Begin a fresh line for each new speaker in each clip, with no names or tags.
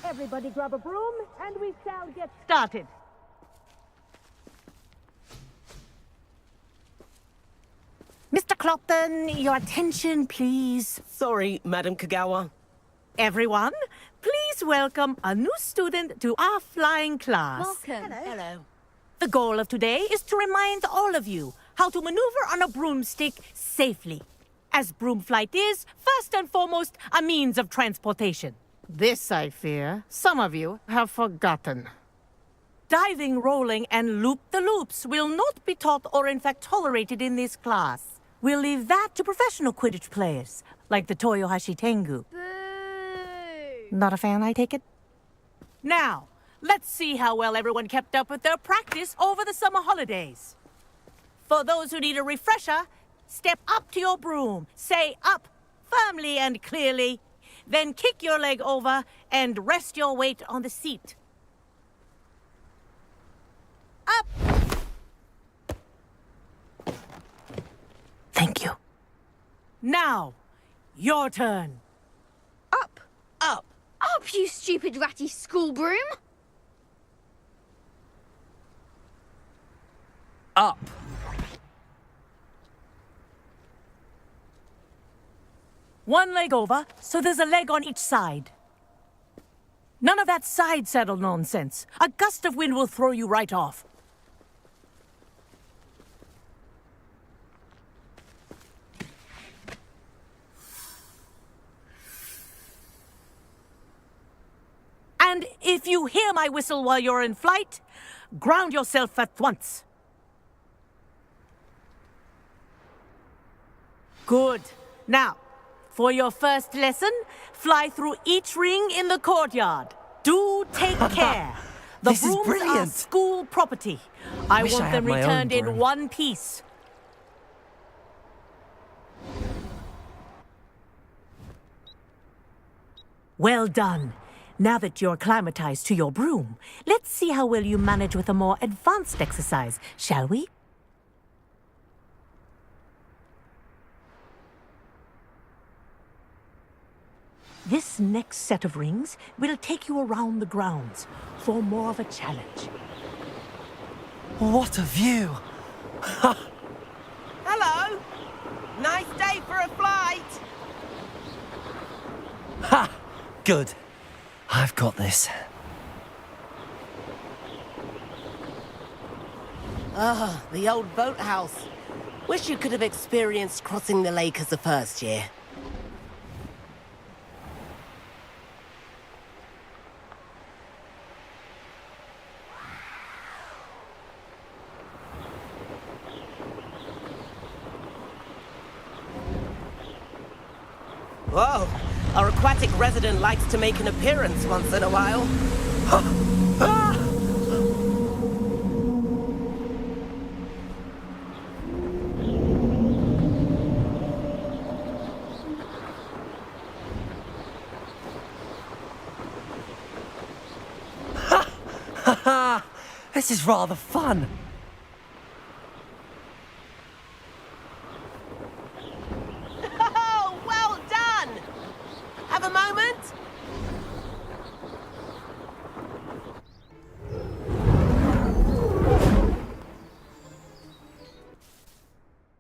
Everybody grab a broom, and we shall get started. Mr. Clopton, your attention, please.
Sorry, Madam Kagawa.
Everyone, please welcome a new student to our flying class.
Welcome.
Hello.
The goal of today is to remind all of you how to maneuver on a broomstick safely, as broom flight is, first and foremost, a means of transportation. This, I fear, some of you have forgotten. Diving, rolling, and loop-the-loops will not be taught or in fact tolerated in this class. We'll leave that to professional Quidditch players, like the Toyohashi Tengu.
Boo!
Not a fan, I take it? Now, let's see how well everyone kept up with their practice over the summer holidays. For those who need a refresher, step up to your broom, say up firmly and clearly, then kick your leg over and rest your weight on the seat. Up! Thank you. Now, your turn.
Up!
Up.
Up, you stupid ratty school broom!
Up.
One leg over, so there's a leg on each side. None of that side saddle nonsense. A gust of wind will throw you right off. And if you hear my whistle while you're in flight, ground yourself at once. Good. Now, for your first lesson, fly through each ring in the courtyard. Do take care. The
This is
brooms are
brilliant.
school property. I
Wish I
want
had
them
my own
returned in
broom.
one piece. Well done. Now that you're acclimatized to your broom, let's see how well you manage with a more advanced exercise, shall we? This next set of rings will take you around the grounds for more of a challenge.
What a view!
Hello! Nice day for a flight!
Ha! Good. I've got this.
Ah, the old boathouse. Wish you could have experienced crossing the lake as a first year. Whoa, our aquatic resident likes to make an appearance once in a while.
Ha! This is rather fun.
Oh, well done! Have a moment?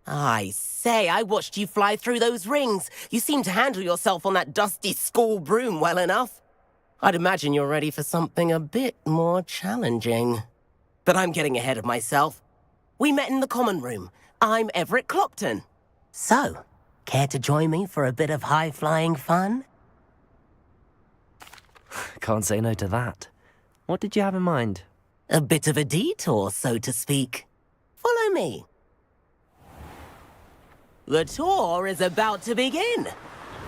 I say, I watched you fly through those rings. You seem to handle yourself on that dusty school broom well enough. I'd imagine you're ready for something a bit more challenging. But I'm getting ahead of myself. We met in the common room. I'm Everett Clopton. So, care to join me for a bit of high-flying fun?
Can't say no to that. What did you have in mind?
A bit of a detour, so to speak. Follow me. The tour is about to begin.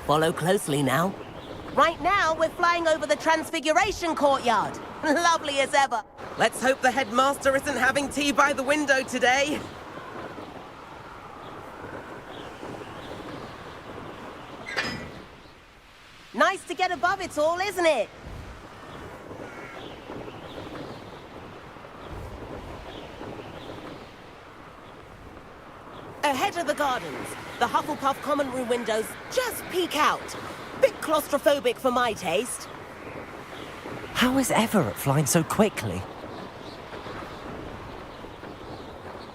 Follow closely now. Right now, we're flying over the Transfiguration Courtyard. Lovely as ever. Let's hope the headmaster isn't having tea by the window today. Nice to get above it all, isn't it? Ahead of the gardens, the Hufflepuff common room windows just peek out. Bit claustrophobic for my taste.
How is Everett flying so quickly?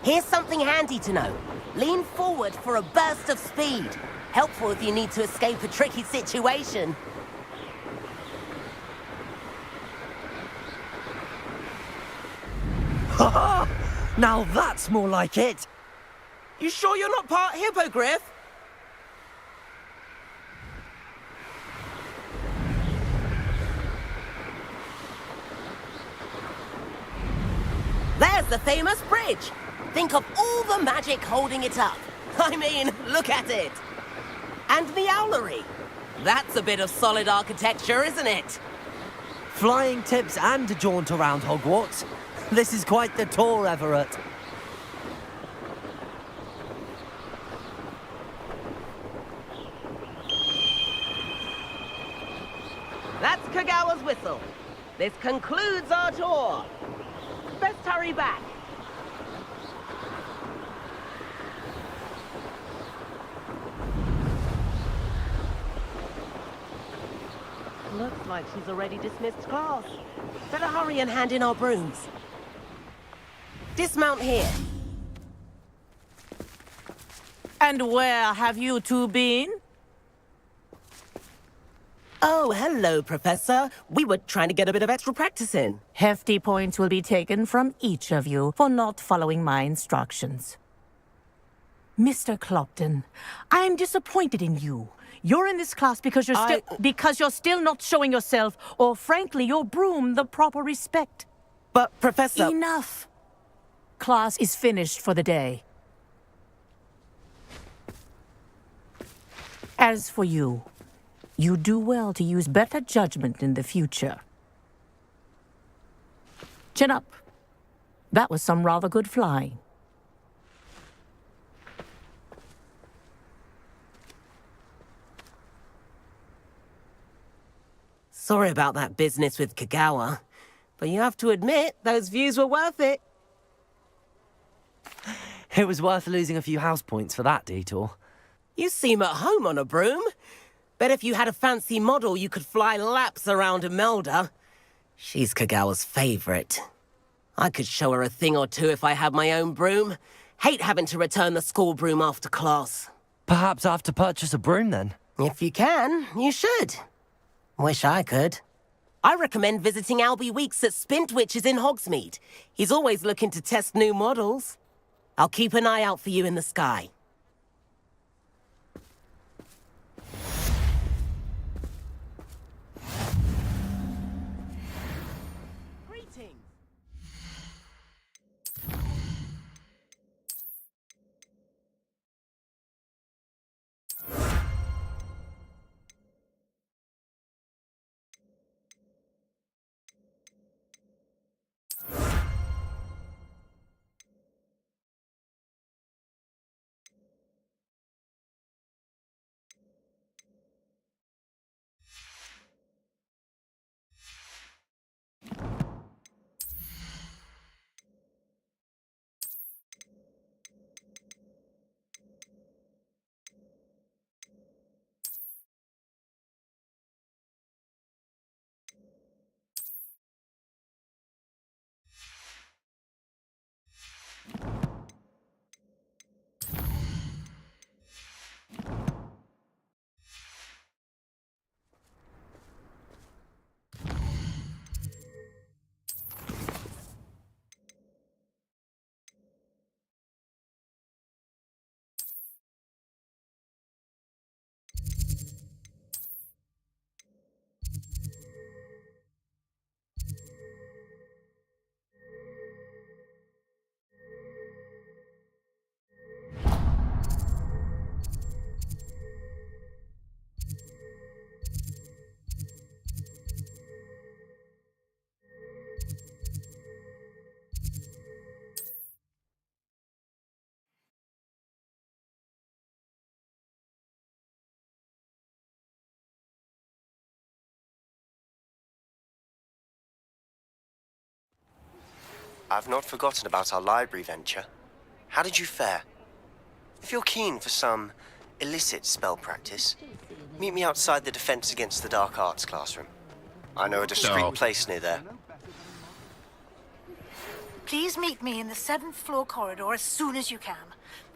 Here's something handy to know. Lean forward for a burst of speed. Helpful if you need to escape a tricky situation.
Ha! Now that's more like it!
You sure you're not part hippogriff? There's the famous bridge. Think of all the magic holding it up. I mean, look at it. And the owlery. That's a bit of solid architecture, isn't it?
Flying tips and a jaunt around Hogwarts. This is quite the tour, Everett.
That's Kagawa's whistle. This concludes our tour. Best hurry back. Looks like she's already dismissed class. Better hurry and hand in our brooms. Dismount here.
And where have you two been?
Oh, hello, Professor. We were trying to get a bit of extra practice in.
Hefty points will be taken from each of you for not following my instructions. Mr. Clopton, I'm disappointed in you. You're in this class because you're still not showing yourself, or frankly, your broom the proper respect.
But, Professor...
Enough. Class is finished for the day. As for you, you do well to use better judgment in the future. Chin up. That was some rather good flying.
Sorry about that business with Kagawa, but you have to admit, those views were worth it.
It was worth losing a few house points for that detour.
You seem at home on a broom. Bet if you had a fancy model, you could fly laps around Imelda. She's Kagawa's favorite. I could show her a thing or two if I had my own broom. Hate having to return the school broom after class.
Perhaps I have to purchase a broom then.
If you can, you should. Wish I could. I recommend visiting Albie Weeks at Spintwitches in Hogsmeade. He's always looking to test new models. I'll keep an eye out for you in the sky. Greetings.
I've not forgotten about our library venture. How did you fare? If you're keen for some illicit spell practice, meet me outside the Defense Against the Dark Arts classroom. I know a discreet place near there.
Please meet me in the 7th floor corridor as soon as you can.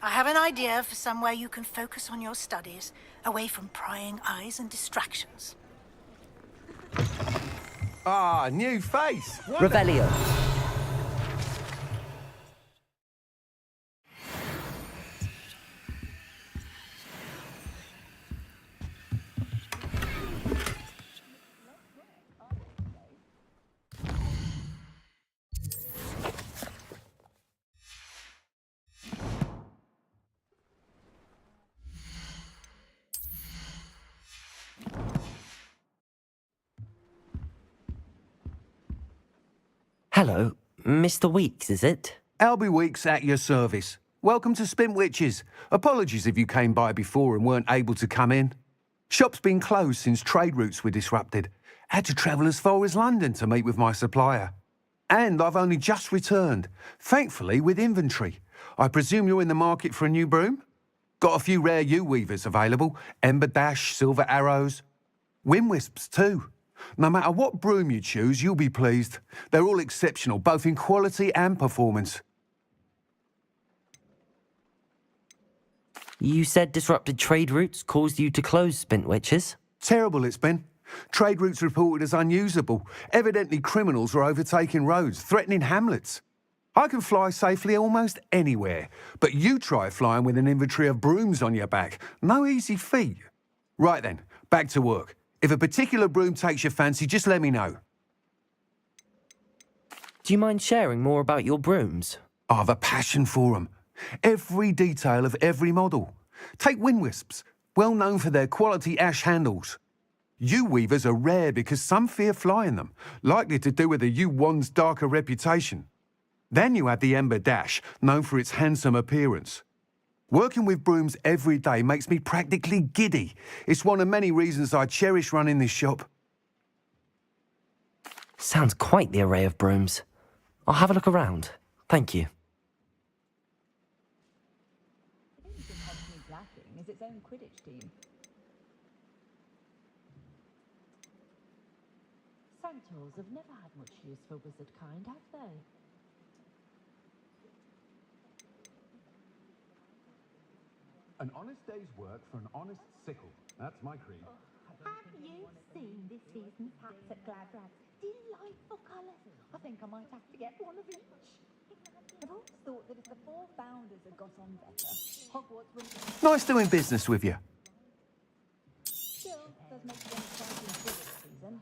I have an idea for somewhere you can focus on your studies, away from prying eyes and distractions.
Ah, new face.
Revelio. Hello, Mr. Weeks, is it?
Albie Weeks at your service. Welcome to Spintwitches. Apologies if you came by before and weren't able to come in. Shop's been closed since trade routes were disrupted. Had to travel as far as London to meet with my supplier. And I've only just returned, thankfully with inventory. I presume you're in the market for a new broom? Got a few rare U-weavers available. Ember Dash, Silver Arrows. Wind Wisps too. No matter what broom you choose, you'll be pleased. They're all exceptional, both in quality and performance.
You said disrupted trade routes caused you to close Spintwitches?
Terrible it's been. Trade routes reported as unusable. Evidently criminals are overtaking roads, threatening hamlets. I can fly safely almost anywhere, but you try flying with an inventory of brooms on your back. No easy feat. Right then, back to work. If a particular broom takes your fancy, just let me know.
Do you mind sharing more about your brooms?
I've a passion for them. Every detail of every model. Take Wind Wisps, well known for their quality ash handles. U-weavers are rare because some fear flying them, likely to do with the U-wand's darker reputation. Then you have the Ember Dash, known for its handsome appearance. Working with brooms every day makes me practically giddy. It's one of many reasons I cherish running this shop.
Sounds quite the array of brooms. I'll have a look around. Thank you.
Is its own Quidditch team. Centaurs have never had much use for wizard kind, have they?
An honest day's work for an honest sickle. That's my creed.
Have you seen this season's hats at Glad Rags? Delightful colours. I think I might have to get one of each. I've always thought that if the 4 founders had got on better, Hogwarts would...
Nice doing business with you.
Still, does make it an exciting Quidditch season.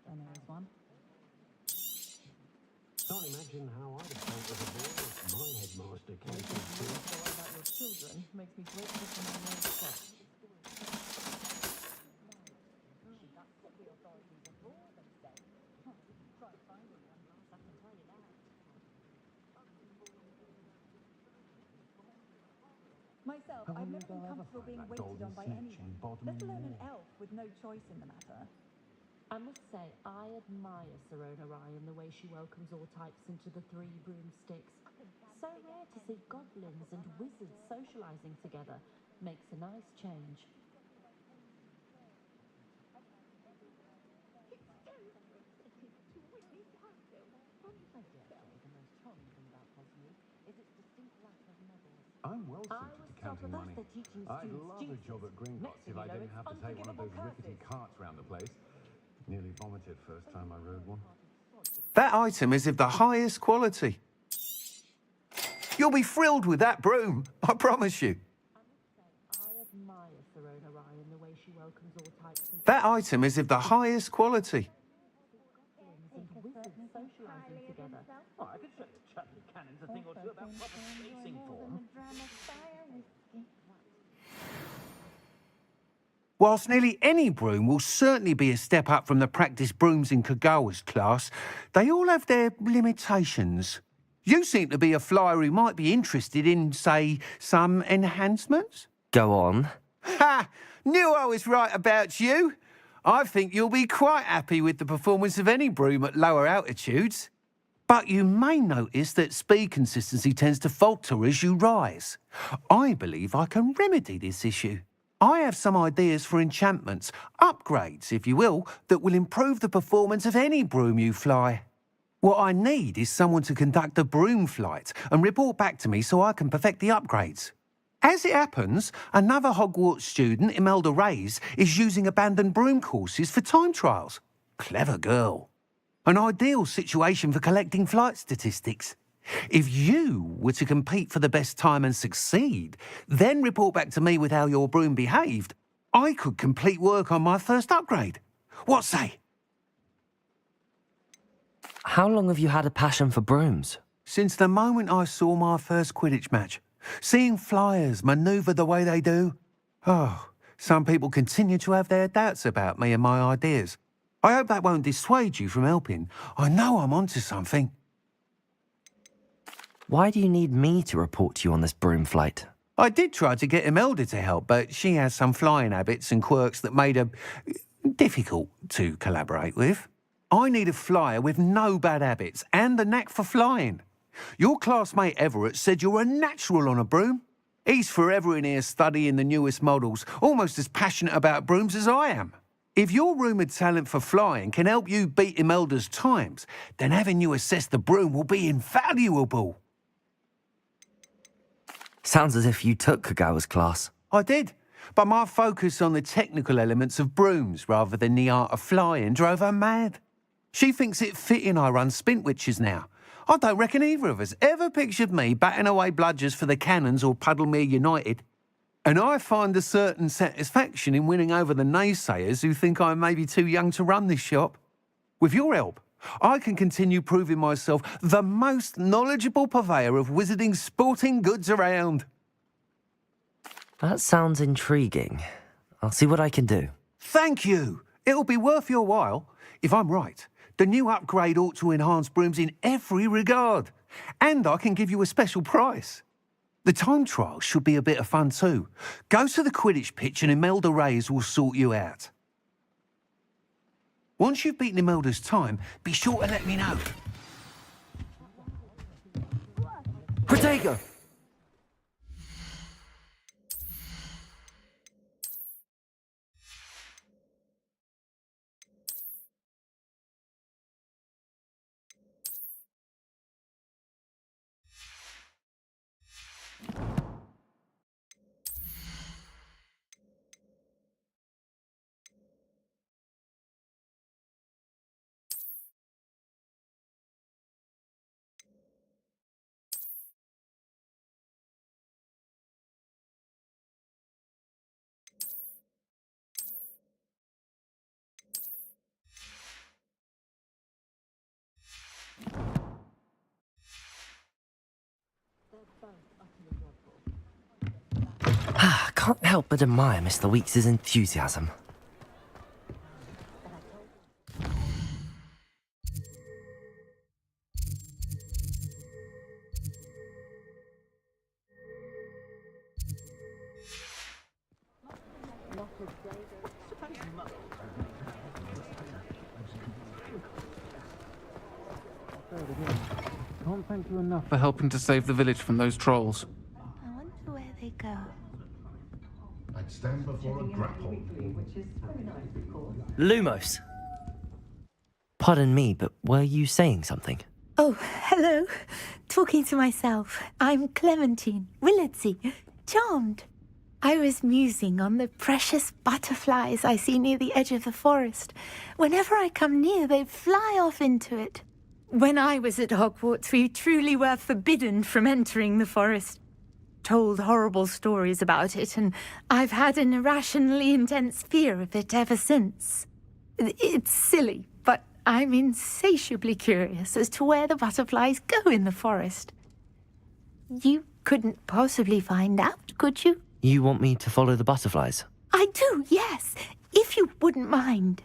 When there is one.
Can't imagine how I'd have felt as a boy if my headmaster came to school.
About your children makes me grateful for my own stuff. Myself, I've never been comfortable being waited on by anyone, let alone an elf with no choice in the matter.
I must say, I admire Serona Ryan, the way she welcomes all types into the 3 broomsticks. So rare to see goblins and wizards socialising together. Makes a nice change.
I'm well suited to counting money. I'd love a job at Gringotts if I didn't have to take one of those rickety carts round the place. Nearly vomited first time I rode one.
That item is of the highest quality. You'll be thrilled with that broom, I promise you.
I admire Serona Ryan, the way she welcomes all types into
That item is of the highest quality.
and wizards socialising together.
Oh, I could show the Chudley Cannons a thing or two about proper spacing form.
Whilst nearly any broom will certainly be a step up from the practice brooms in Kagawa's class, they all have their limitations. You seem to be a flyer who might be interested in, say, some enhancements?
Go on.
Ha! Knew I was right about you. I think you'll be quite happy with the performance of any broom at lower altitudes. But you may notice that speed consistency tends to falter as you rise. I believe I can remedy this issue. I have some ideas for enchantments, upgrades, if you will, that will improve the performance of any broom you fly. What I need is someone to conduct a broom flight and report back to me so I can perfect the upgrades. As it happens, another Hogwarts student, Imelda Reyes, is using abandoned broom courses for time trials. Clever girl. An ideal situation for collecting flight statistics. If you were to compete for the best time and succeed, then report back to me with how your broom behaved, I could complete work on my first upgrade. What say?
How long have you had a passion for brooms?
Since the moment I saw my first Quidditch match. Seeing flyers manoeuvre the way they do. Oh, some people continue to have their doubts about me and my ideas. I hope that won't dissuade you from helping. I know I'm onto something.
Why do you need me to report to you on this broom flight?
I did try to get Imelda to help, but she has some flying habits and quirks that made her difficult to collaborate with. I need a flyer with no bad habits and the knack for flying. Your classmate Everett said you're a natural on a broom. He's forever in here studying the newest models, almost as passionate about brooms as I am. If your rumoured talent for flying can help you beat Imelda's times, then having you assess the broom will be invaluable.
Sounds as if you took Kagawa's class.
I did, but my focus on the technical elements of brooms rather than the art of flying drove her mad. She thinks it fitting I run Spintwitches now. I don't reckon either of us ever pictured me batting away bludgers for the Cannons or Puddlemere United. And I find a certain satisfaction in winning over the naysayers who think I may be too young to run this shop. With your help, I can continue proving myself the most knowledgeable purveyor of wizarding sporting goods around.
That sounds intriguing. I'll see what I can do.
Thank you. It'll be worth your while. If I'm right, the new upgrade ought to enhance brooms in every regard. And I can give you a special price. The time trial should be a bit of fun too. Go to the Quidditch pitch and Imelda Reyes will sort you out. Once you've beaten Imelda's time, be sure to let me know.
Protego! Can't help but admire Mr. Weeks' enthusiasm.
Can't thank you enough for helping to save the village from those trolls.
I wonder where they go.
I'd stand before a grapple.
Lumos! Pardon me, but were you saying something?
Oh, hello. Talking to myself. I'm Clementine Willardsey. Charmed. I was musing on the precious butterflies I see near the edge of the forest. Whenever I come near, they fly off into it. When I was at Hogwarts, we truly were forbidden from entering the forest. Told horrible stories about it, and I've had an irrationally intense fear of it ever since. It's silly, but I'm insatiably curious as to where the butterflies go in the forest. You couldn't possibly find out, could you?
You want me to follow the butterflies?
I do, yes, if you wouldn't mind.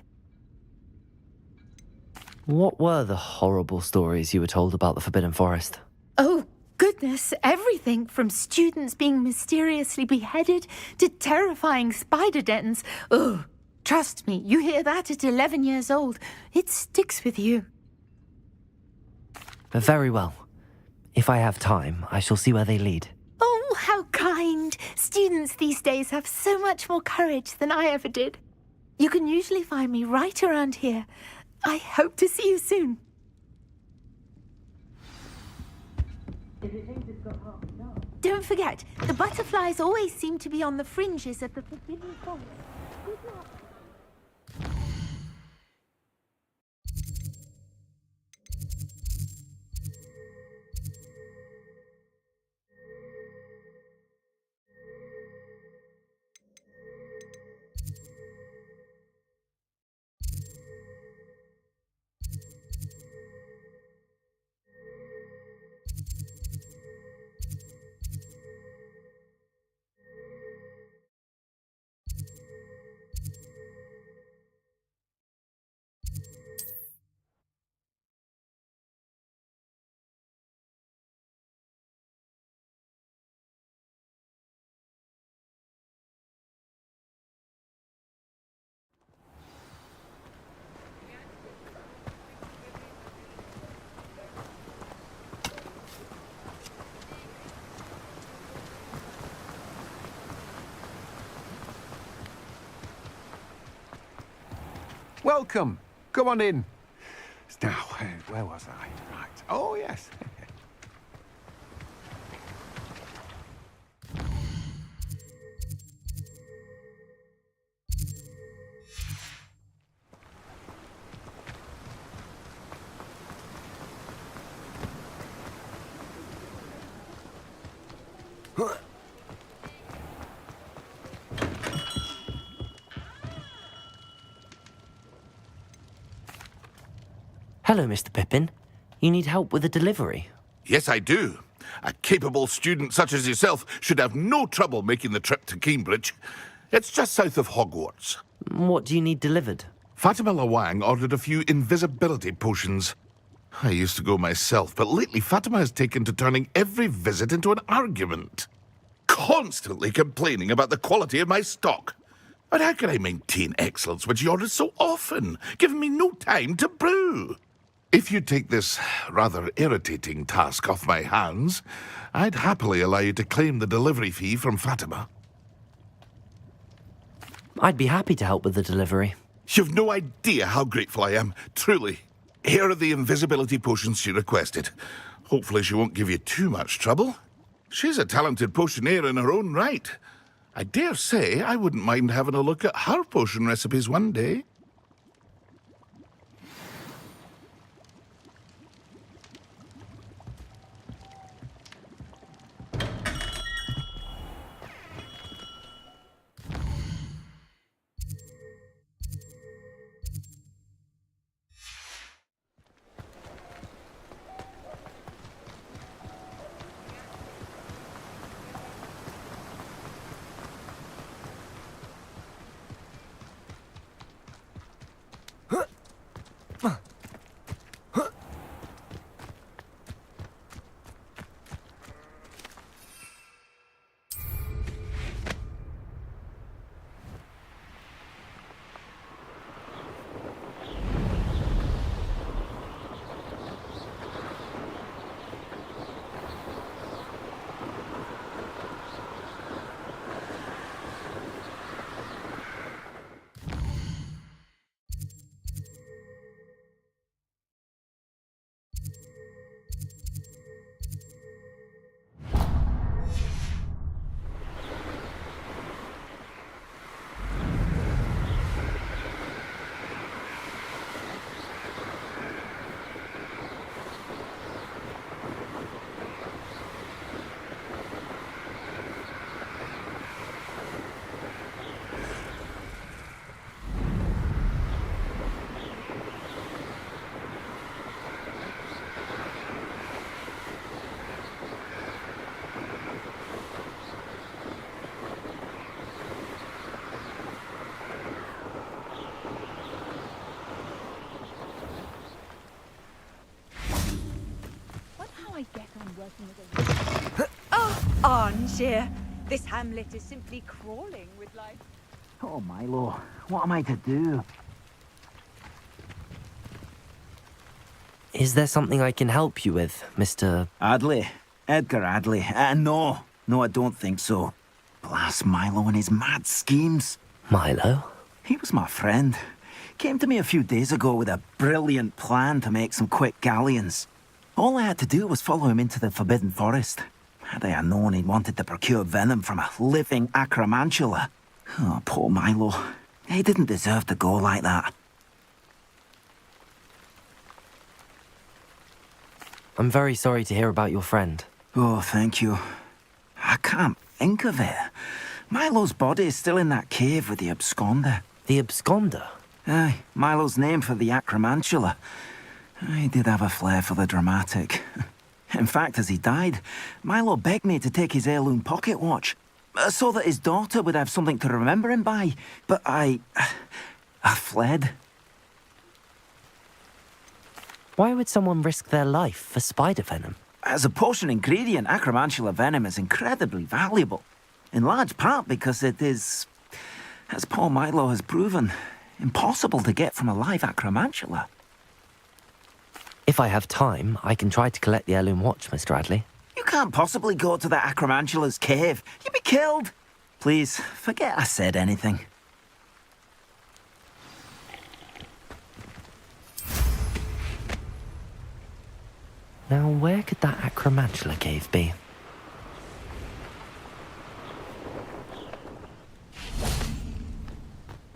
What were the horrible stories you were told about the Forbidden Forest?
Oh, goodness, everything from students being mysteriously beheaded to terrifying spider dens. Oh, trust me, you hear that at 11 years old. It sticks with you.
Very well. If I have time, I shall see where they lead.
Oh, Oh, how kind. Students these days have so much more courage than I ever did. You can usually find me right around here. I hope to see you soon. Don't forget, the butterflies always seem to be on the fringes of the forbidden forest. Good luck.
Welcome. Come on in. Now, where was I? Right. Oh, yes.
Hello, Mr. Pippin. You need help with a delivery?
Yes, I do. A capable student such as yourself should have no trouble making the trip to Cambridge. It's just south of Hogwarts.
What do you need delivered?
Fatima Lawang ordered a few invisibility potions. I used to go myself, but lately Fatima has taken to turning every visit into an argument. Constantly complaining about the quality of my stock. But how can I maintain excellence when she orders so often, giving me no time to brew? If you take this rather irritating task off my hands, I'd happily allow you to claim the delivery fee from Fatima.
I'd be happy to help with the delivery.
You've no idea how grateful I am, truly. Here are the invisibility potions she requested. Hopefully she won't give you too much trouble. She's a talented potioneer in her own right. I dare say I wouldn't mind having a look at her potion recipes one day.
Oh, Arnshire. This hamlet is simply crawling with life.
Oh, Milo, what am I to do?
Is there something I can help you with, Mr.
Adley. Edgar Adley. No. No, I don't think so. Blast Milo and his mad schemes.
Milo?
He was my friend. Came to me a few days ago with a brilliant plan to make some quick galleons. All I had to do was follow him into the Forbidden Forest. Had I known he wanted to procure venom from a living acromantula. Oh, poor Milo. He didn't deserve to go like that.
I'm very sorry to hear about your friend.
Oh, thank you. I can't think of it. Milo's body is still in that cave with the absconder.
The absconder?
Aye, Milo's name for the acromantula. He did have a flair for the dramatic. In fact, as he died, Milo begged me to take his heirloom pocket watch, so that his daughter would have something to remember him by. But I fled.
Why would someone risk their life for spider venom?
As a potion ingredient, acromantula venom is incredibly valuable. In large part because it is, as poor Milo has proven, impossible to get from a live acromantula.
If I have time, I can try to collect the heirloom watch, Mr. Radley.
You can't possibly go to the acromantula's cave. You'd be killed. Please, forget I said anything.
Now, where could that acromantula cave be?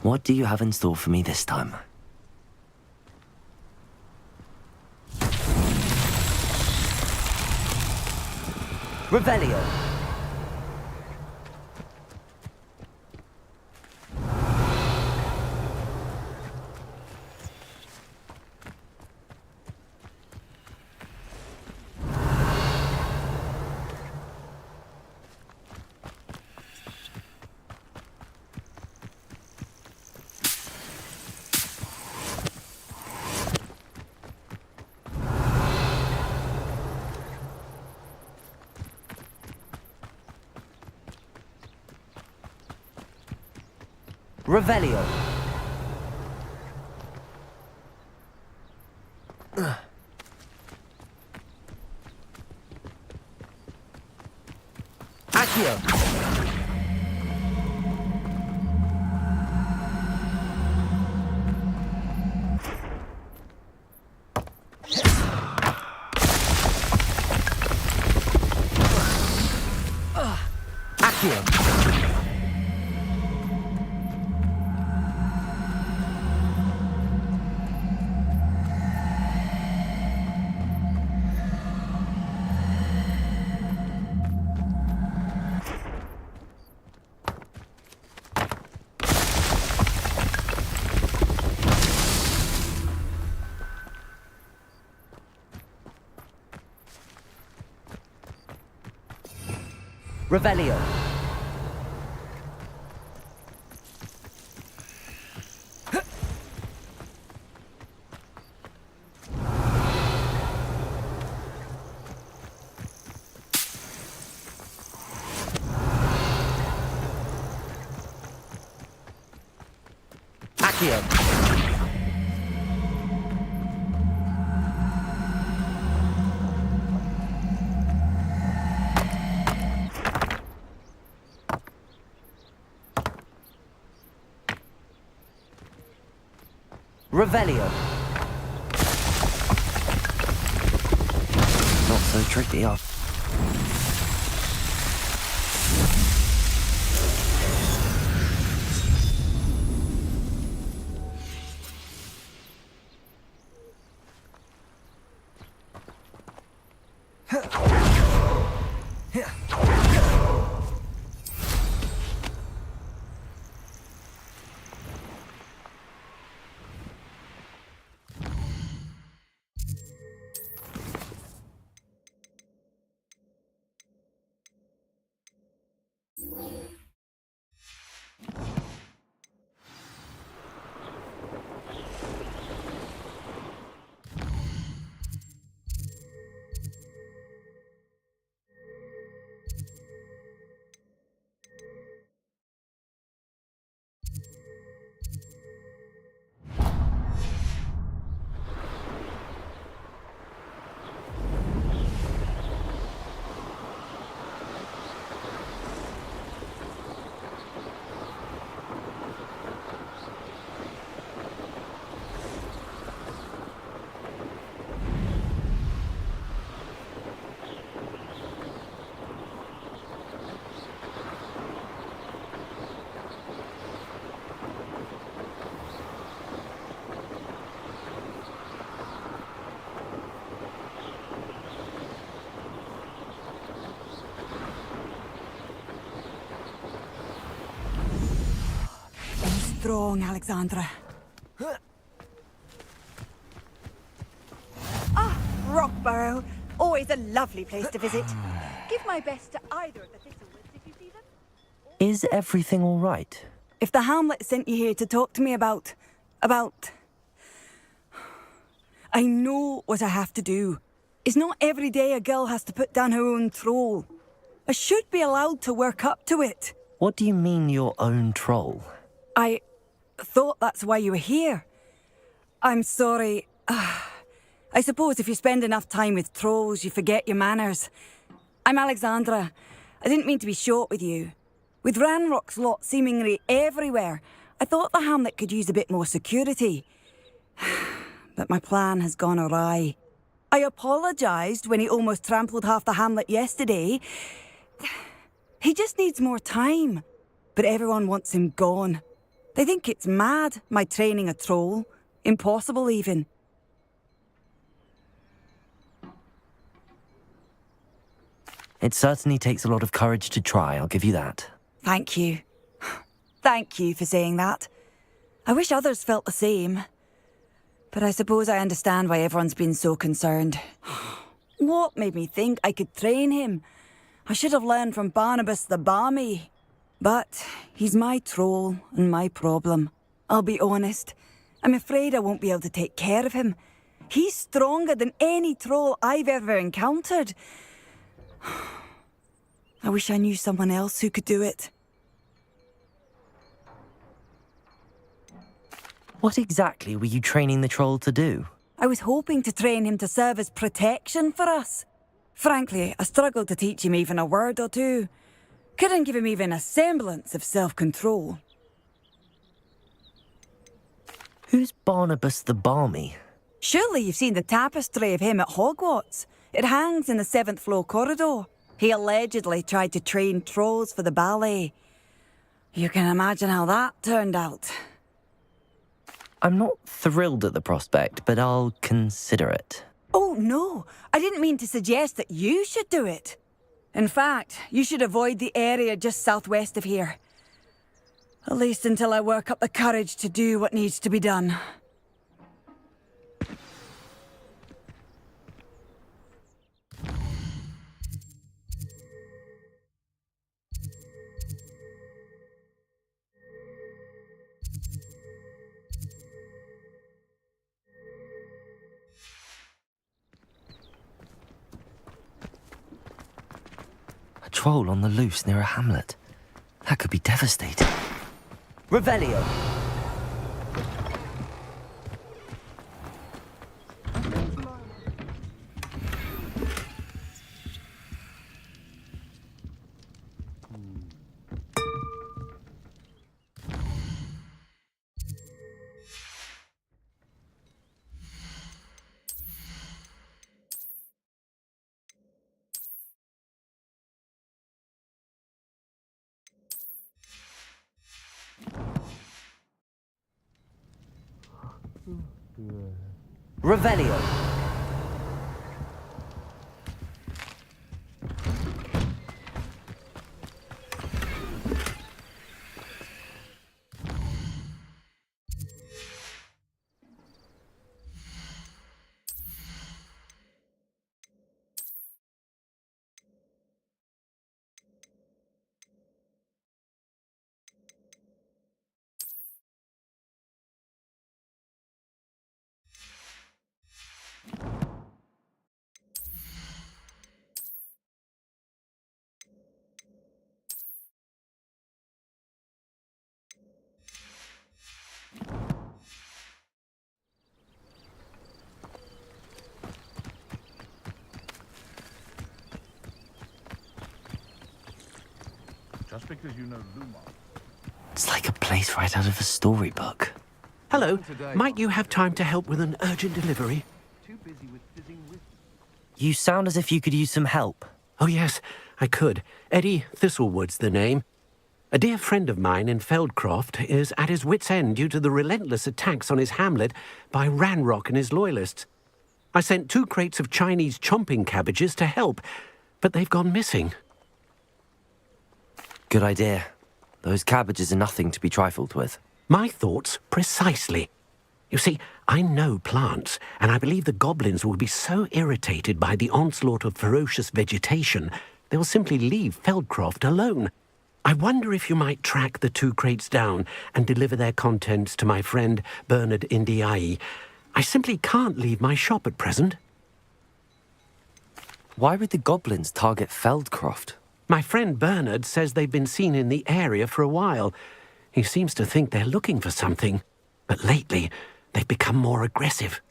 What do you have in store for me this time? Revelio! Revelio. Accio. Accio. Revelio. Accio. Revelio. Not so tricky,
strong, Alexandra. Ah, Rockborough. Always a lovely place to visit. Give my best to either of the Thistlewoods if you see them.
Is everything all right?
If the Hamlet sent you here to talk to me about... I know what I have to do. It's not every day a girl has to put down her own troll. I should be allowed to work up to it.
What do you mean, your own troll?
I thought that's why you were here. I'm sorry. I suppose if you spend enough time with trolls, you forget your manners. I'm Alexandra. I didn't mean to be short with you. With Ranrock's lot seemingly everywhere, I thought the Hamlet could use a bit more security. But my plan has gone awry. I apologised when he almost trampled half the Hamlet yesterday. He just needs more time. But everyone wants him gone. They think it's mad, my training a troll. Impossible, even.
It certainly takes a lot of courage to try, I'll give you that.
Thank you. Thank you for saying that. I wish others felt the same. But I suppose I understand why everyone's been so concerned. What made me think I could train him? I should have learned from Barnabas the Barmy. But he's my troll and my problem. I'll be honest. I'm afraid I won't be able to take care of him. He's stronger than any troll I've ever encountered. I wish I knew someone else who could do it.
What exactly were you training the troll to do?
I was hoping to train him to serve as protection for us. Frankly, I struggled to teach him even a word or two. Couldn't give him even a semblance of self-control.
Who's Barnabas the Barmy?
Surely you've seen the tapestry of him at Hogwarts. It hangs in the 7th floor corridor. He allegedly tried to train trolls for the ballet. You can imagine how that turned out.
I'm not thrilled at the prospect, but I'll consider it.
Oh, no. I didn't mean to suggest that you should do it. In fact, you should avoid the area just southwest of here. At least until I work up the courage to do what needs to be done.
A troll on the loose near a hamlet. That could be devastating. Revelio! Revelio!
Just because you know Lumar.
It's like a place right out of a storybook.
Hello. Might you have time to help with an urgent delivery?
You sound as if you could use some help.
Oh, yes, I could. Eddie Thistlewood's the name. A dear friend of mine in Feldcroft is at his wit's end due to the relentless attacks on his hamlet by Ranrock and his loyalists. I sent 2 crates of Chinese chomping cabbages to help, but they've gone missing.
Good idea. Those cabbages are nothing to be trifled with.
My thoughts precisely. You see, I know plants, and I believe the goblins will be so irritated by the onslaught of ferocious vegetation, they will simply leave Feldcroft alone. I wonder if you might track the 2 crates down and deliver their contents to my friend Bernard Indiai. I simply can't leave my shop at present.
Why would the goblins target Feldcroft?
My friend Bernard says they've been seen in the area for a while. He seems to think they're looking for something, but lately they've become more aggressive.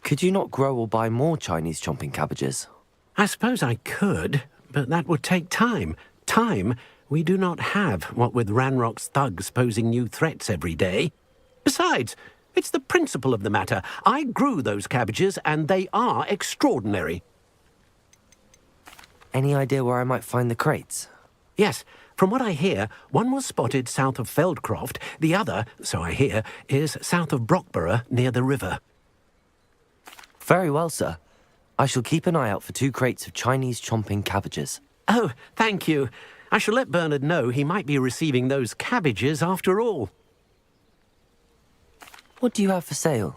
Could you not grow or buy more Chinese chomping cabbages?
I suppose I could, but that would take time. Time we do not have, what with Ranrock's thugs posing new threats every day. Besides, it's the principle of the matter. I grew those cabbages, and they are extraordinary.
Any idea where I might find the crates?
Yes. From what I hear, one was spotted south of Feldcroft. The other, so I hear, is south of Brockborough, near the river.
Very well, sir. I shall keep an eye out for 2 crates of Chinese chomping cabbages.
Oh, thank you. I shall let Bernard know he might be receiving those cabbages after all.
What do you have for sale?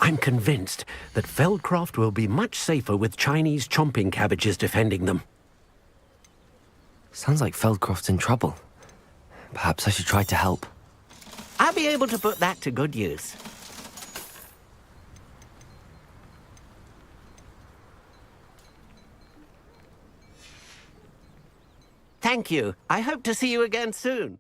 I'm convinced that Feldcroft will be much safer with Chinese chomping cabbages defending them.
Sounds like Feldcroft's in trouble. Perhaps I should try to help.
I'll be able to put that to good use. Thank you. I hope to see you again soon.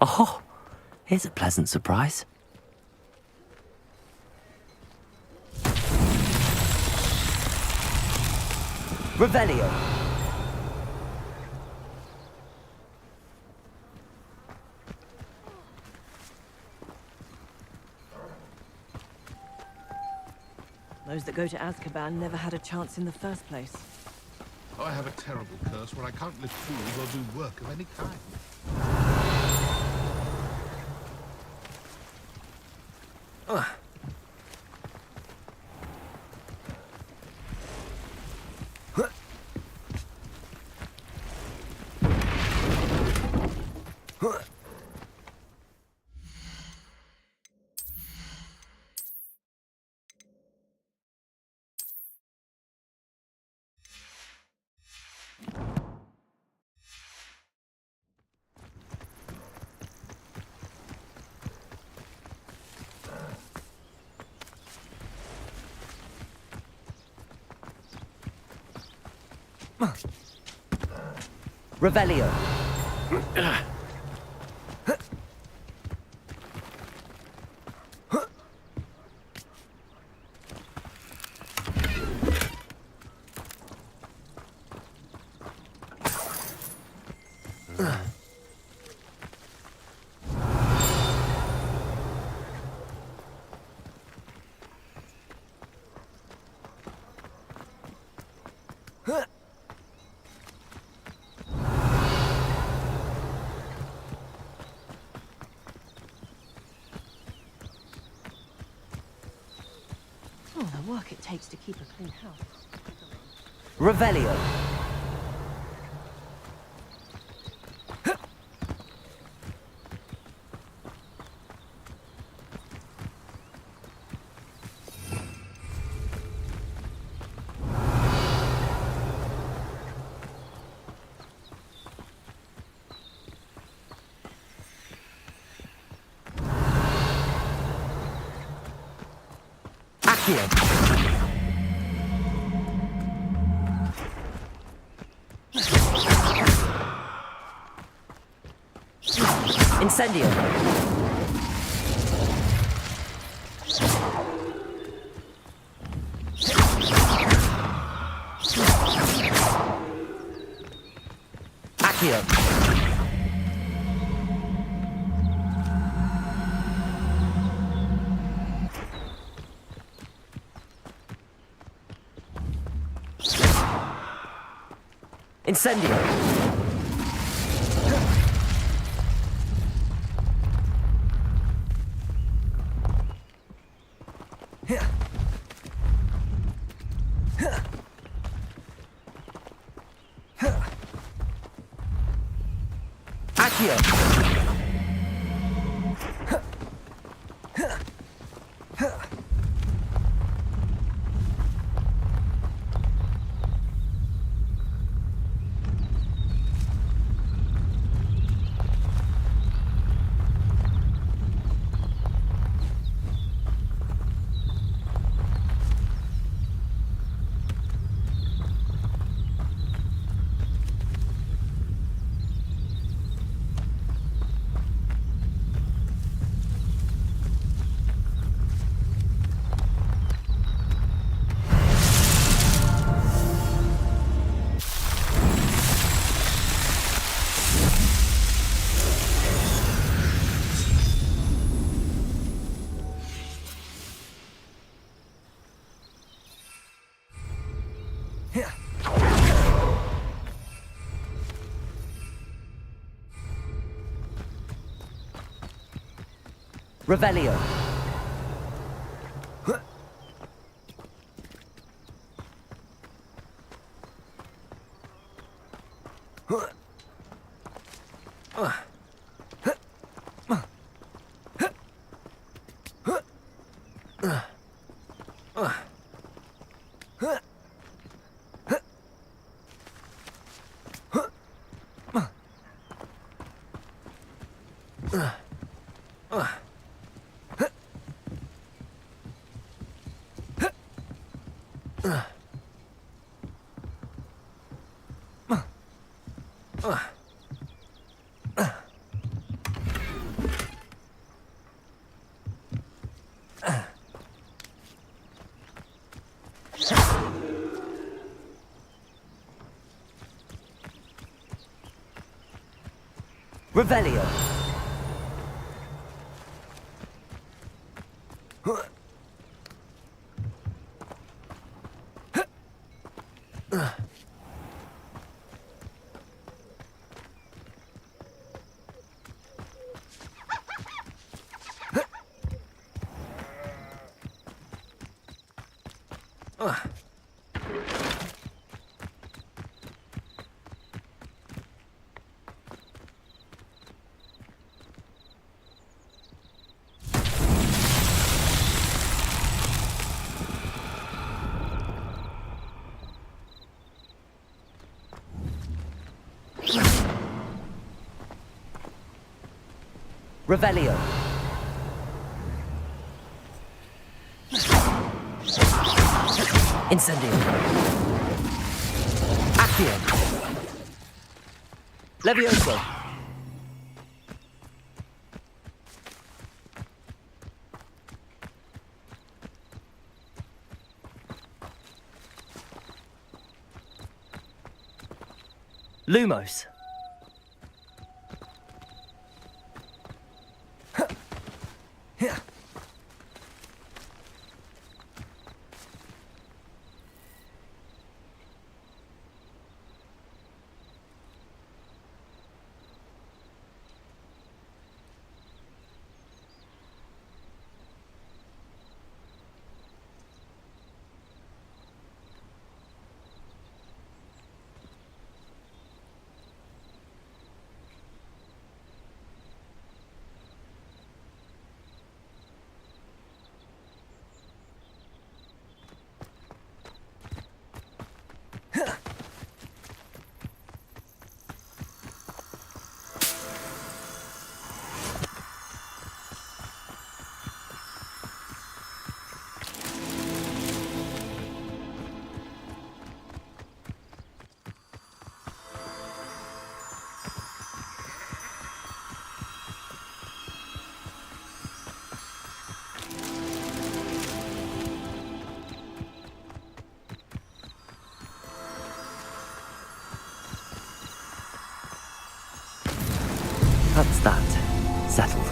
Oh, here's a pleasant surprise. Revelio.
Those that go to Azkaban never had a chance in the first place.
I have a terrible curse where I can't lift tools or do work of any kind.
Revelio.
Oh, the work it takes to keep a clean house.
Revelio. Accio. Incendio. Accio. Incendio. Accio. Revelio. Revelio. Revelio. Incendio. Accio. Levioso. Lumos. that settled.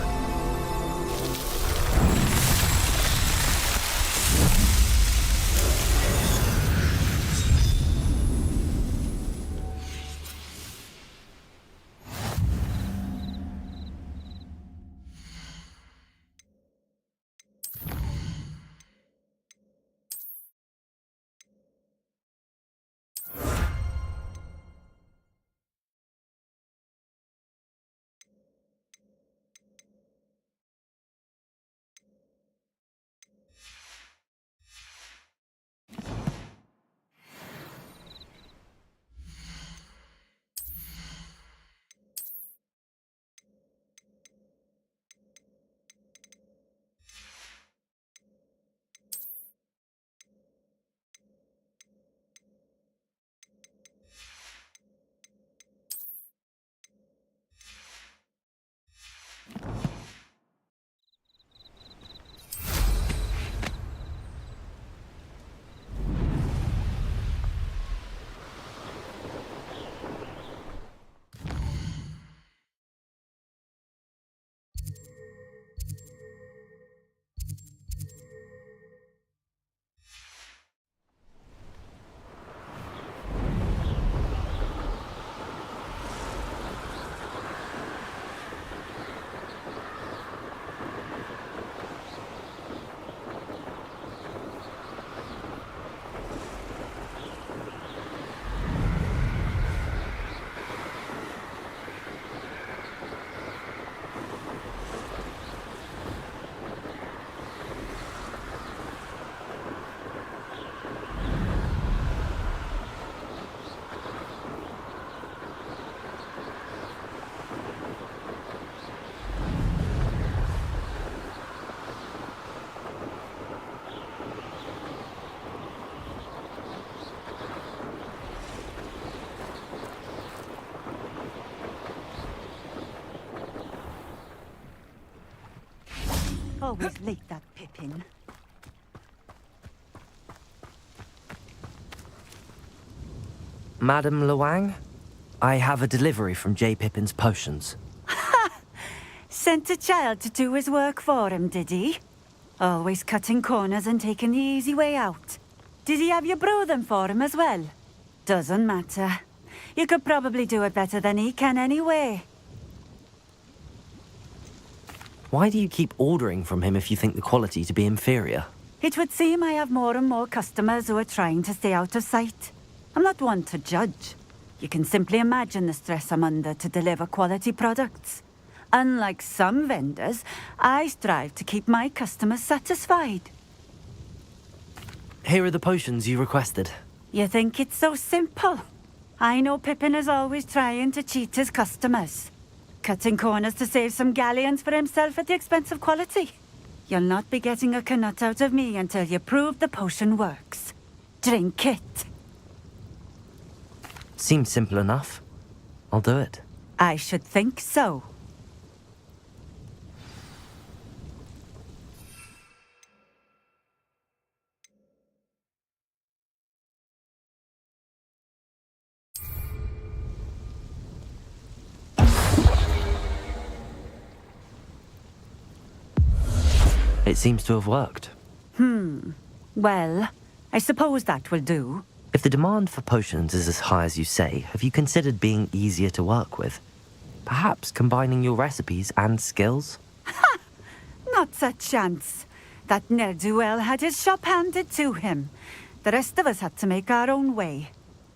Always late, that Pippin.
Madam Luang, I have a delivery from J. Pippin's potions.
Sent a child to do his work for him, did he? Always cutting corners and taking the easy way out. Did he have you brew them for him as well? Doesn't matter. You could probably do it better than he can anyway.
Why do you keep ordering from him if you think the quality to be inferior?
It would seem I have more and more customers who are trying to stay out of sight. I'm not one to judge. You can simply imagine the stress I'm under to deliver quality products. Unlike some vendors, I strive to keep my customers satisfied.
Here are the potions you requested.
You think it's so simple? I know Pippin is always trying to cheat his customers. Cutting corners to save some galleons for himself at the expense of quality. You'll not be getting a canut out of me until you prove the potion works. Drink it.
Seems simple enough. I'll do it.
I should think so.
It seems to have worked.
Well, I suppose that will do.
If the demand for potions is as high as you say, have you considered being easier to work with? Perhaps combining your recipes and skills?
Not a chance. That ne'er-do-well had his shop handed to him. The rest of us had to make our own way.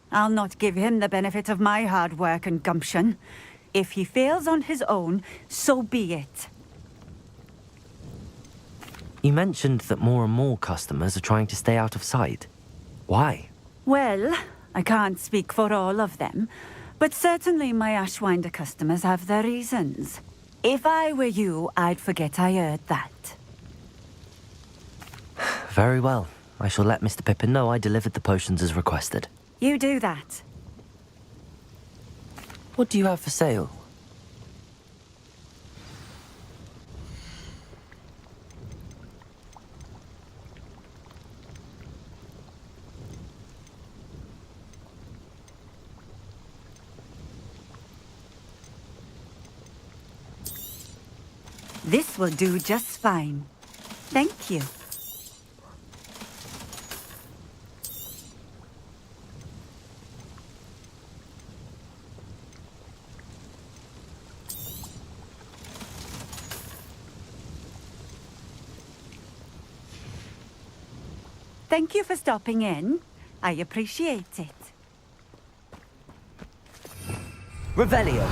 I'll not give him the benefit of my hard work and gumption. If he fails on his own, so be it.
You mentioned that more and more customers are trying to stay out of sight. Why?
Well, I can't speak for all of them, but certainly my Ashwinder customers have their reasons. If I were you, I'd forget I heard that.
Very well. I shall let Mr. Pippin know I delivered the potions as requested.
You do that.
What do you have for sale?
This will do just fine. Thank you. Thank you for stopping in. I appreciate it.
Revelio.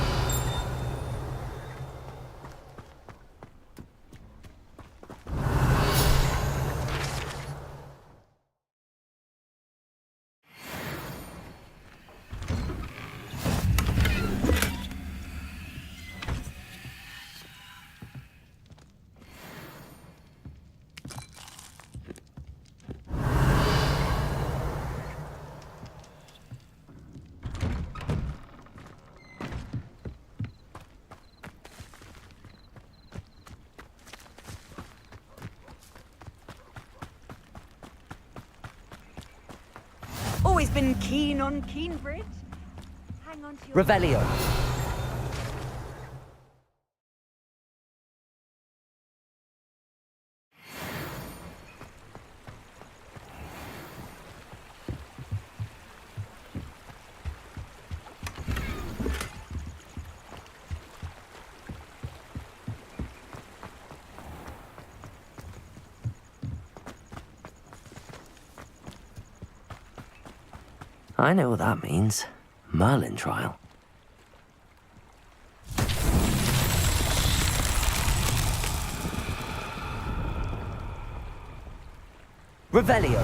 Always been keen on Keenbridge. Hang on to your...
Revelio. I know what that means. Merlin trial. Revelio.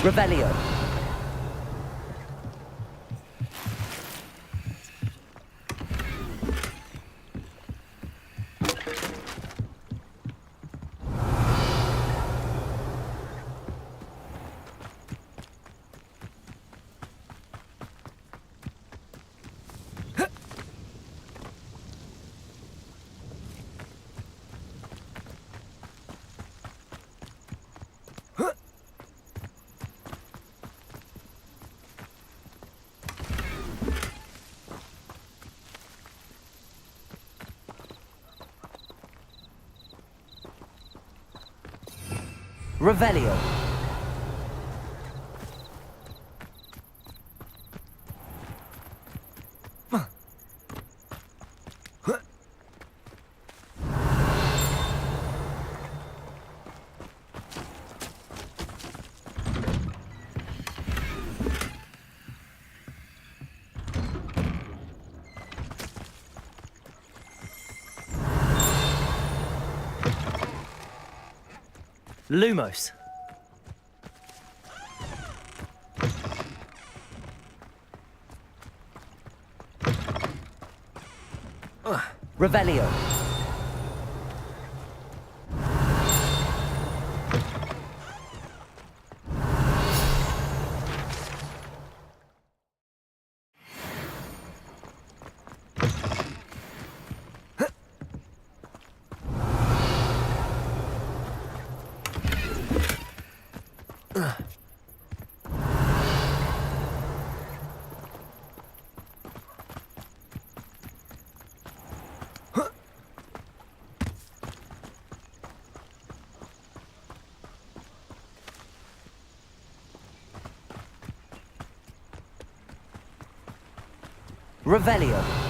Revelio. Revelio. Lumos. Revelio. Revelio.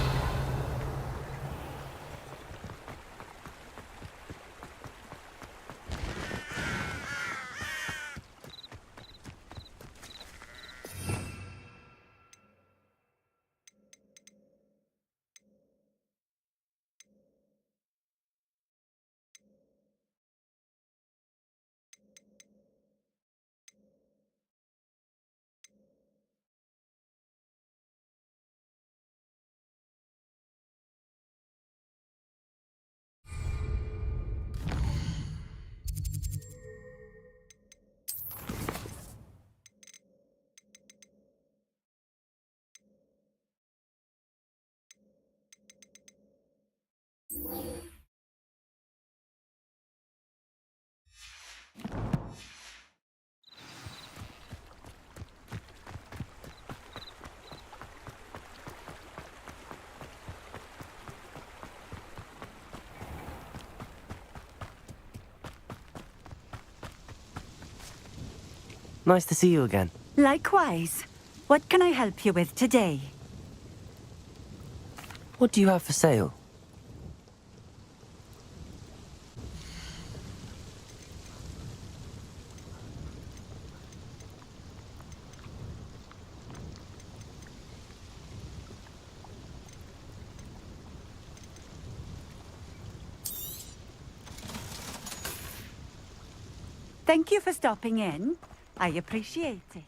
Nice to see you again.
Likewise. What can I help you with today?
What do you have for sale?
Thank you for stopping in. I appreciate it.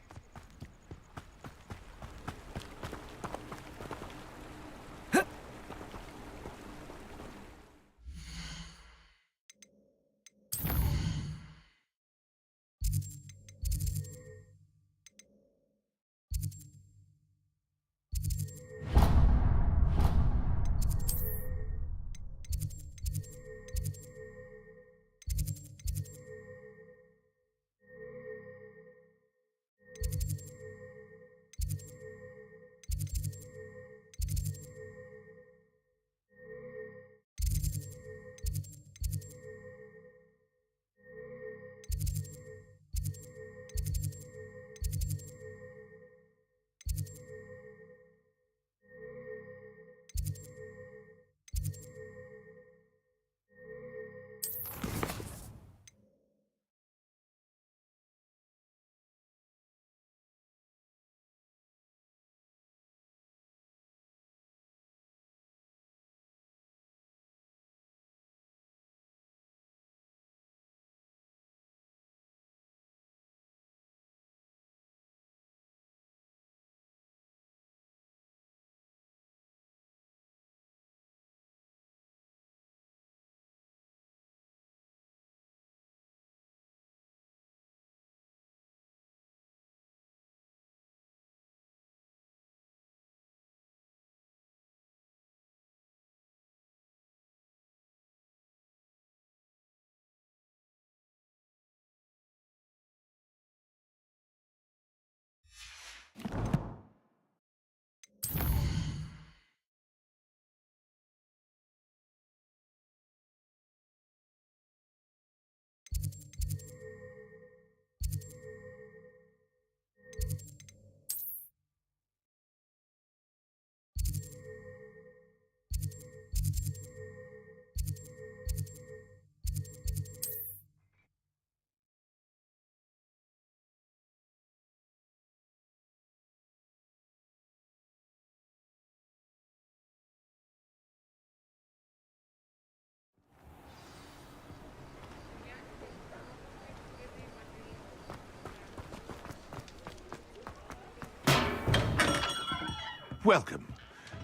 Welcome.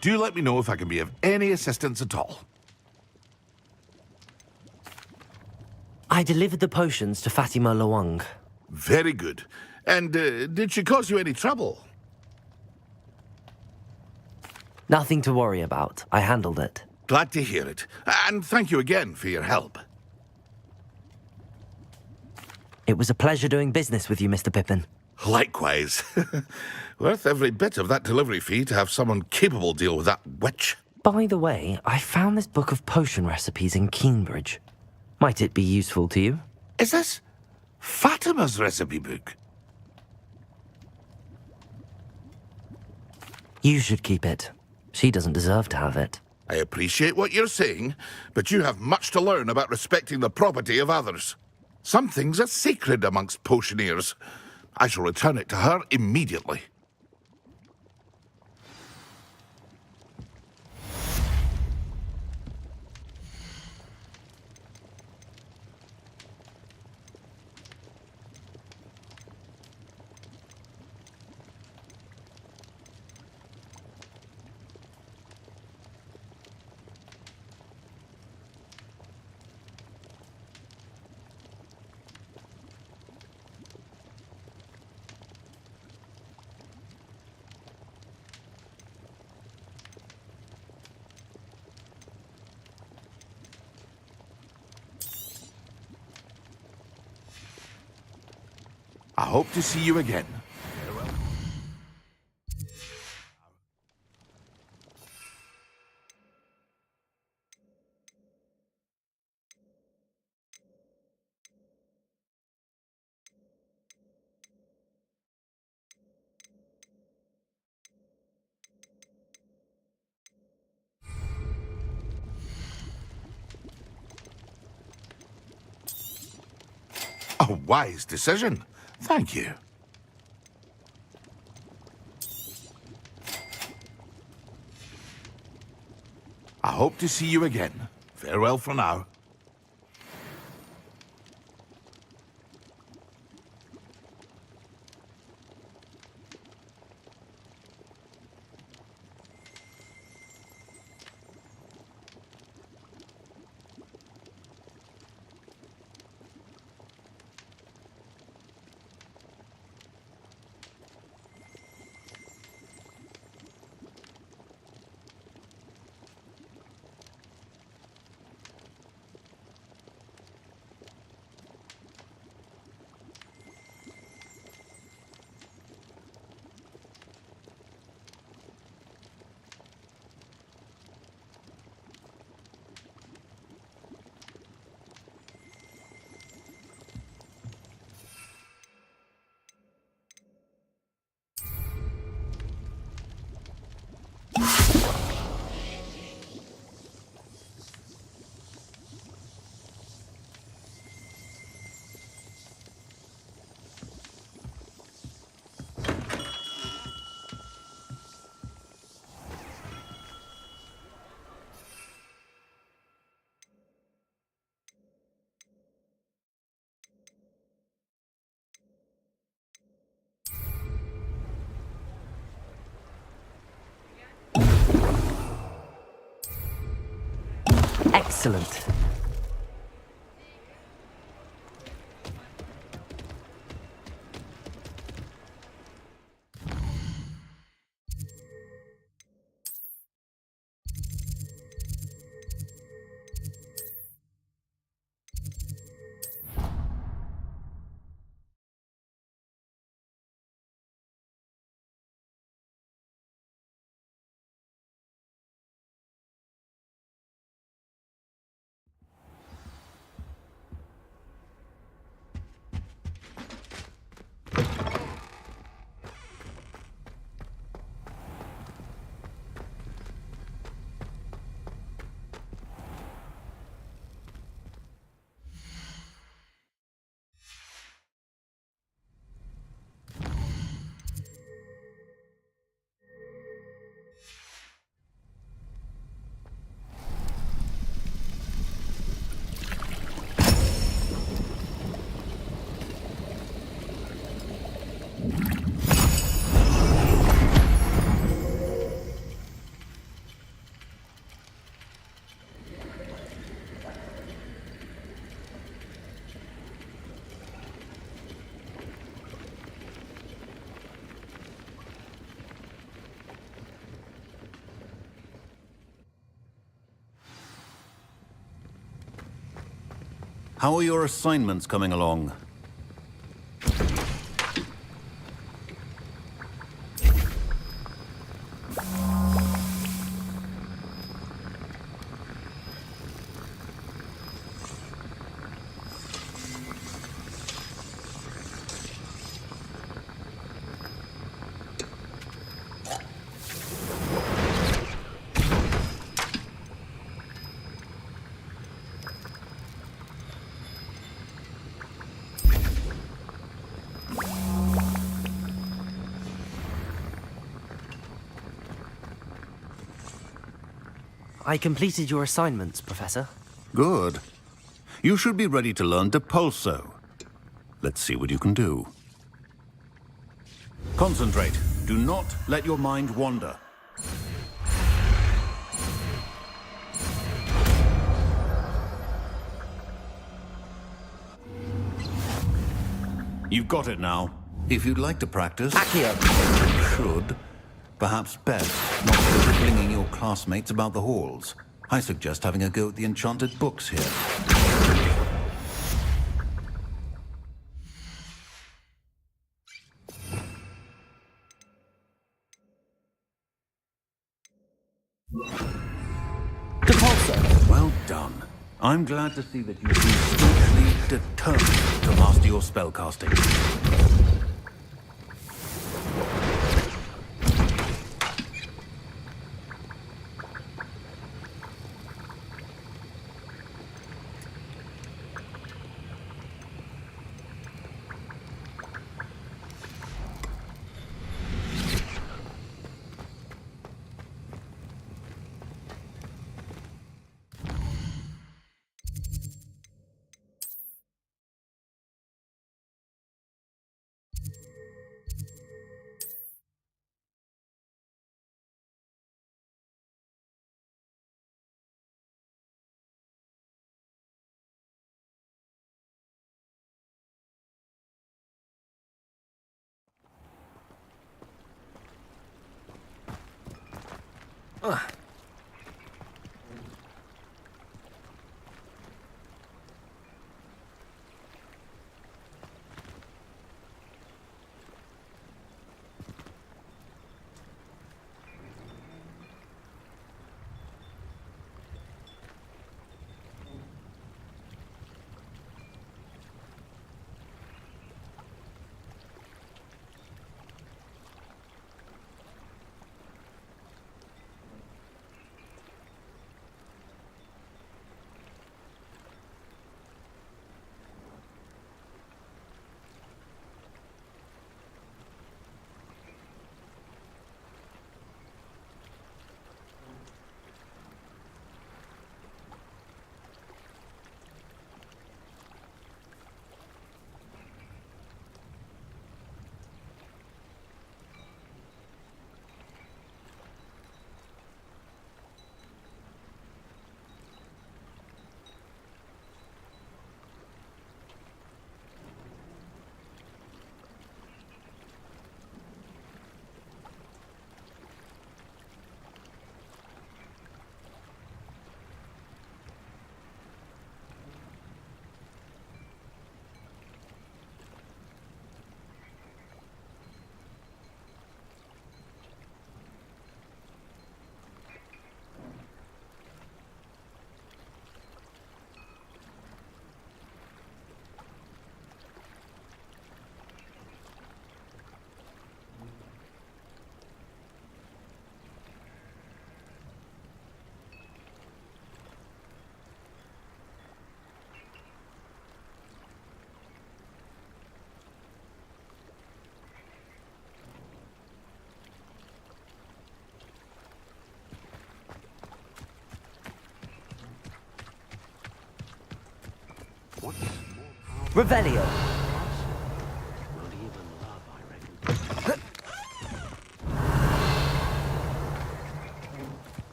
Do let me know if I can be of any assistance at all.
I delivered the potions to Fatima Lawang.
Very good. And did she cause you any trouble?
Nothing to worry about. I handled it.
Glad to hear it. And thank you again for your help.
It was a pleasure doing business with you, Mr. Pippin.
Likewise. Worth every bit of that delivery fee to have someone capable deal with that witch.
By the way, I found this book of potion recipes in Keenbridge. Might it be useful to you?
Is this Fatima's recipe book?
You should keep it. She doesn't deserve to have it.
I appreciate what you're saying, but you have much to learn about respecting the property of others. Some things are sacred amongst potioneers. I shall return it to her immediately. I hope to see you again. A wise decision. Thank you. I hope to see you again. Farewell for now.
Excellent.
How are your assignments coming along?
I completed your assignments, Professor.
Good. You should be ready to learn Depulso. Let's see what you can do. Concentrate. Do not let your mind wander. You've got it now. If you'd like to practice, you should. Perhaps best not to be flinging your classmates about the halls. I suggest having a go at the enchanted books here.
Depulso!
Well done. I'm glad to see that you seem staunchly determined to master your spellcasting.
Revelio.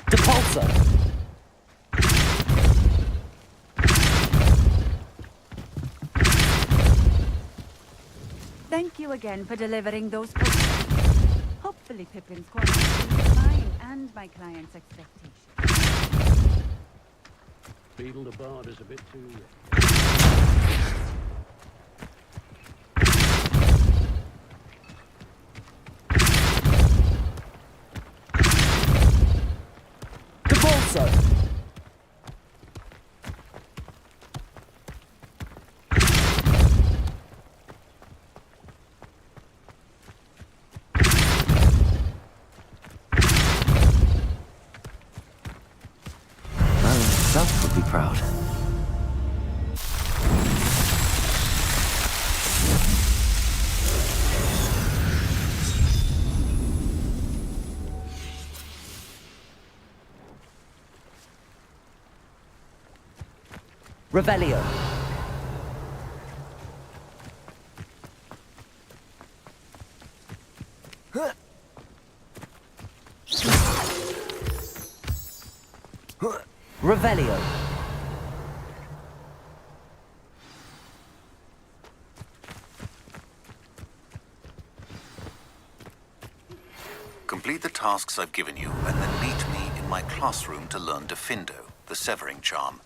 Depulso.
Thank you again for delivering those books. Hopefully Pippin's quality meets mine and my client's expectations.
Beetle the Bard is a bit too...
Depulso. Self would be proud. Revelio. Revelio.
Complete the tasks I've given you, and then meet me in my classroom to learn Defindo, the severing charm.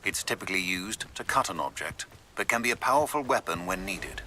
It's typically used to cut an object, but can be a powerful weapon when needed.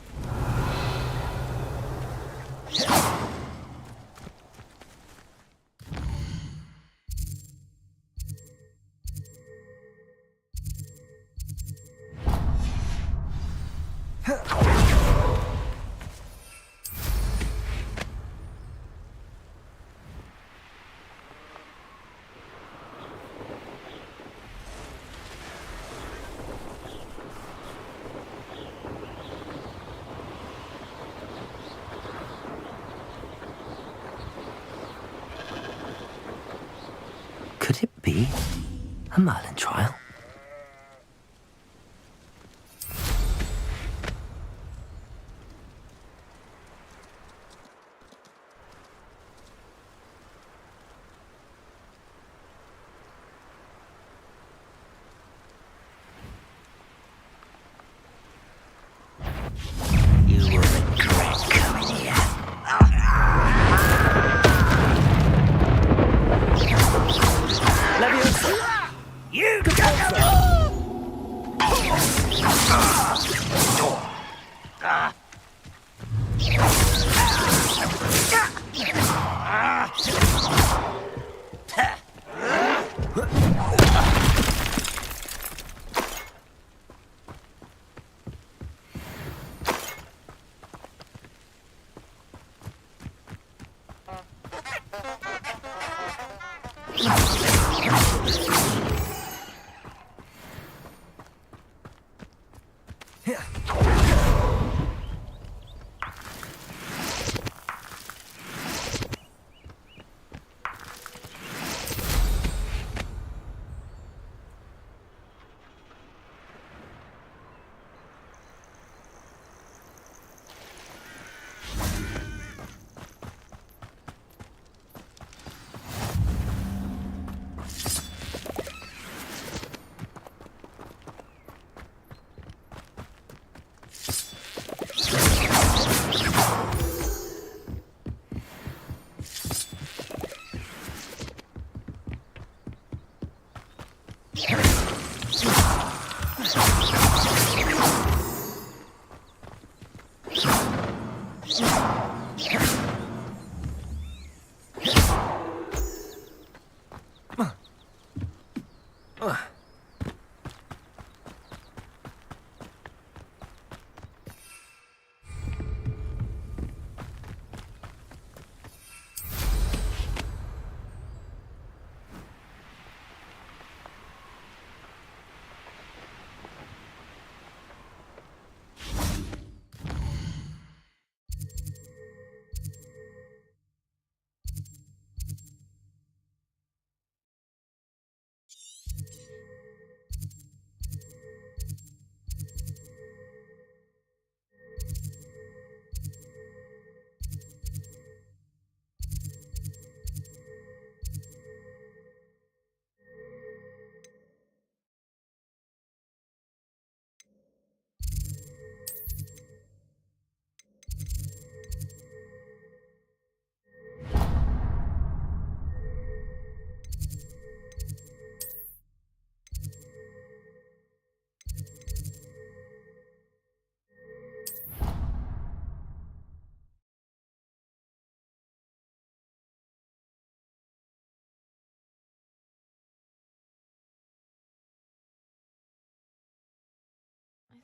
Could it be a Merlin trial?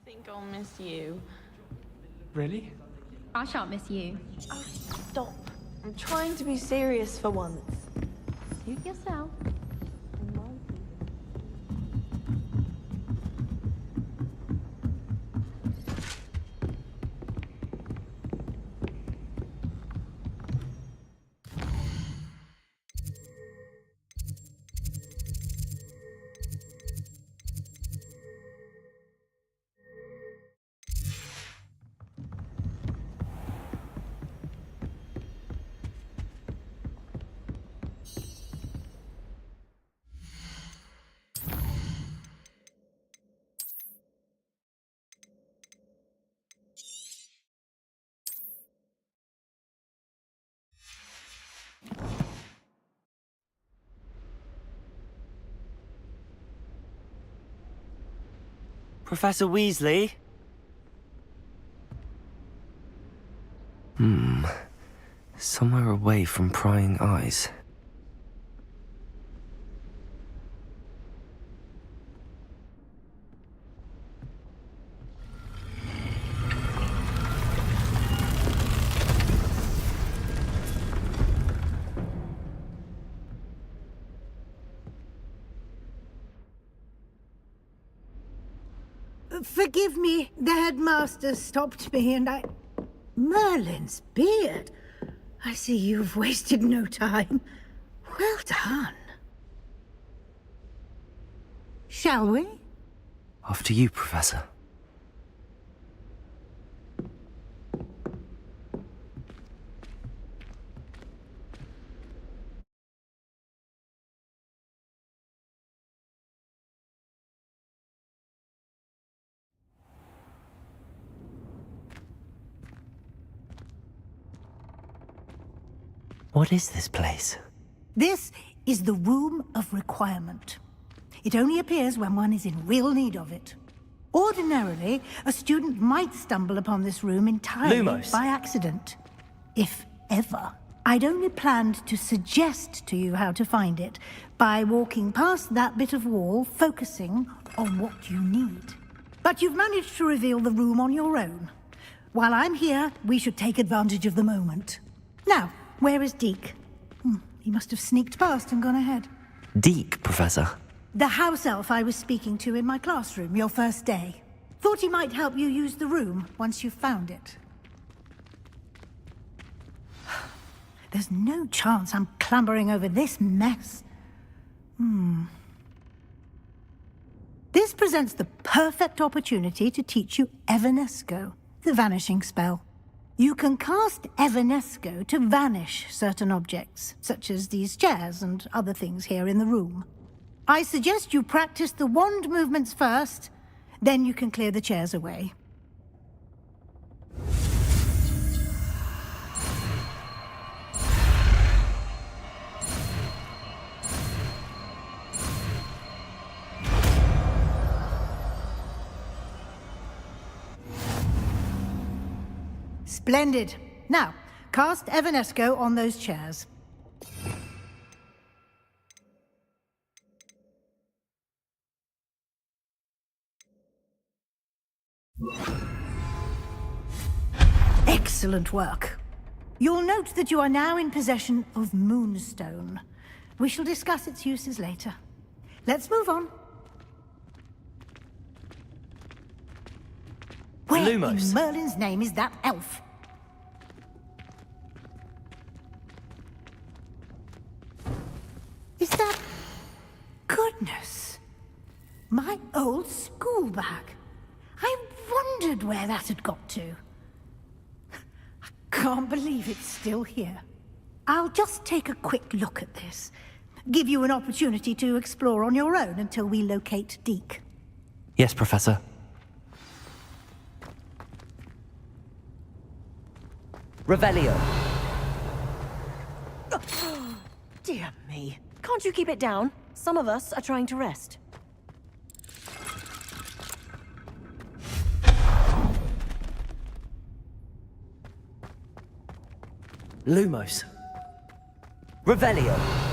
I think I'll miss you.
Really?
I shan't miss you.
Oh, stop. I'm trying to be serious for once.
Suit yourself.
Professor Weasley? Somewhere away from prying eyes.
Forgive me, the headmaster stopped me and I... Merlin's beard. I see you've wasted no time. Well done. Shall we?
After you, Professor. What is this place?
This is the Room of Requirement. It only appears when one is in real need of it. Ordinarily, a student might stumble upon this room entirely
Lumos.
by accident. If ever. I'd only planned to suggest to you how to find it by walking past that bit of wall, focusing on what you need. But you've managed to reveal the room on your own. While I'm here, we should take advantage of the moment. Now, where is Deke? He must have sneaked past and gone ahead.
Deke, Professor.
The house elf I was speaking to in my classroom your first day. Thought he might help you use the room once you've found it. There's no chance I'm clambering over this mess. This presents the perfect opportunity to teach you Evanesco, the vanishing spell. You can cast Evanesco to vanish certain objects, such as these chairs and other things here in the room. I suggest you practice the wand movements first, then you can clear the chairs away. Splendid. Now, cast Evanesco on those chairs. Excellent work. You'll note that you are now in possession of Moonstone. We shall discuss its uses later. Let's move on. Where
Lumos.
in Merlin's name is that elf? Is that... Goodness. My old school bag. I wondered where that had got to. I can't believe it's still here. I'll just take a quick look at this. Give you an opportunity to explore on your own until we locate Deke.
Yes, Professor.
Revelio. Dear me. Can't you keep it down? Some of us are trying to rest.
Lumos. Revelio.